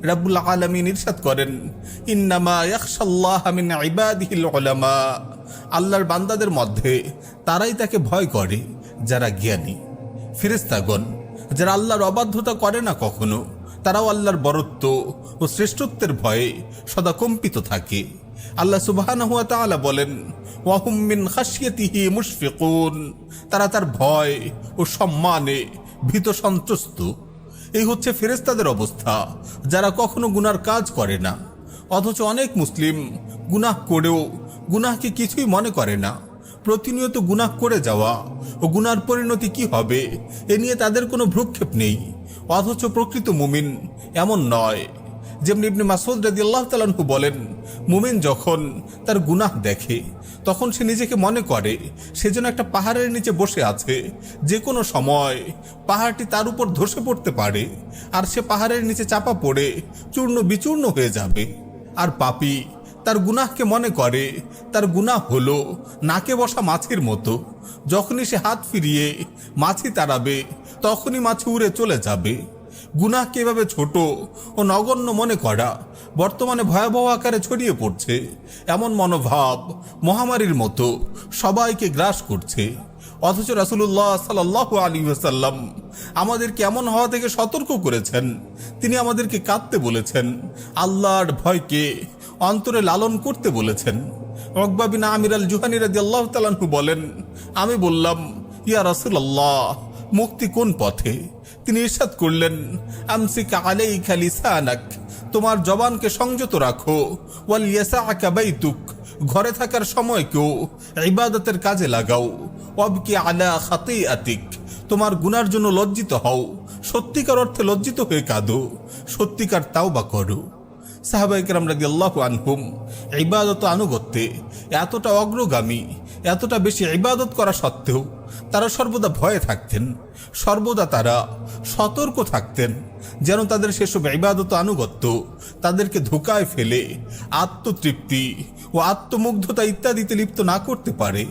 রাব্বুল আলামিন ইরশাদ করেন, ইন্নামা ইয়াখশাল্লাহা মিন ইবাদিহিল উলামা, আল্লাহর বান্দাদের মধ্যে তারাই তাকে ভয় করে যারা জ্ঞানী। ফেরেশতাগণ যারা আল্লাহর অবাধ্যতা করে না কখনো, তারাও আল্লাহর বরত্ব ও শ্রেষ্ঠত্বের ভয়ে সদা কম্পিত থাকে। আল্লাহ সুবহানাহু ওয়া তাআলা বলেন, ওয়াহুম মিন খাশিয়াতিহি মুশফিকুন, তারা তার ভয় ও সম্মানে ভীত সন্ত্রস্ত। এই হচ্ছে ফেরেশতাদের অবস্থা, যারা কখনো গুনার কাজ করে না, অথচ অনেক মুসলিম গুনাহ করেও গুনাহকে কিছুই মনে করে না। প্রতিনিয়ত গুনাহ করে যাওয়া ও গুনার পরিণতি কি হবে এ নিয়ে তাদের কোনো ভ্রুক্ষেপ নেই। অথচ প্রকৃত মুমিন এমন নয়। যেমনি ইবনে মাসউদ রাদিয়াল্লাহু তাআলা আনহু বলেন, মুমিন যখন তার গুনাহ দেখে তখন সে নিজেকে মনে করে সে যেন একটা পাহাড়ের নিচে বসে আছে, যে কোনো সময় পাহাড়টি তার উপর ধসে পড়তে পারে আর সে পাহাড়ের নিচে চাপা পড়ে চূর্ণ বিচূর্ণ হয়ে যাবে। আর পাপী তার গুনাহকে মনে করে তার গুনাহ হলো নাকে বসা মাছির মতো, যখনই সে হাত ফিরিয়ে মাছি তাড়াবে তখনই মাছি উড়ে চলে যাবে। গুনাহকে এভাবে ছোট ও নগণ্য মনে করা বর্তমানে ভয়াবহ আকারে ছড়িয়ে পড়ছে। এমন মনোভাব মহামারীর মতো সবাইকে গ্রাস করছে। অথচ রাসূলুল্লাহ সাল্লাল্লাহু আলাইহি ওয়াসাল্লাম আমাদেরকে এমন হওয়া থেকে সতর্ক করেছেন। তিনি আমাদেরকে কাঁদতে বলেছেন, আল্লাহর ভয়কে অন্তরে লালন করতে বলেছেন। উকবা বিন আমির আল জুহানী রাদিয়াল্লাহু তাআলা আনহু বলেন, আমি বললাম, ইয়া রাসূলুল্লাহ, মুক্তি কোন পথে? তিনি ইরশাদ করলেন, আমসিক আলাইকা লিসানাক, তোমার জবানকে সংযত রাখো, ওয়াল ইয়াসাআকা বাইতুক, ঘরে থাকার সময়কেও ইবাদতের কাজে লাগাও, ওয়াবকি আলা খাতিআতিক, তোমার গুনার জন্য লজ্জিত হও, সত্যিকার অর্থে লজ্জিত হয়ে কাঁদো, সত্যিকার তাওবা করো। সাহাবায়ে কেরাম রাদিয়াল্লাহু আনহুম ইবাদত আনুগত্যে এতটা অগ্রগামী, এতটা বেশি ইবাদত করা সত্ত্বেও তারা সর্বদা ভয়ে থাকতেন, সর্বদা তারা সতর্ক থাকতেন, যেন তাদের সেসব ইবাদত আনুগত্য তাদেরকে ধোঁকায় ফেলে আত্মতৃপ্তি ও আত্মমুগ্ধতা ইত্যাদিতে লিপ্ত না করতে পারে।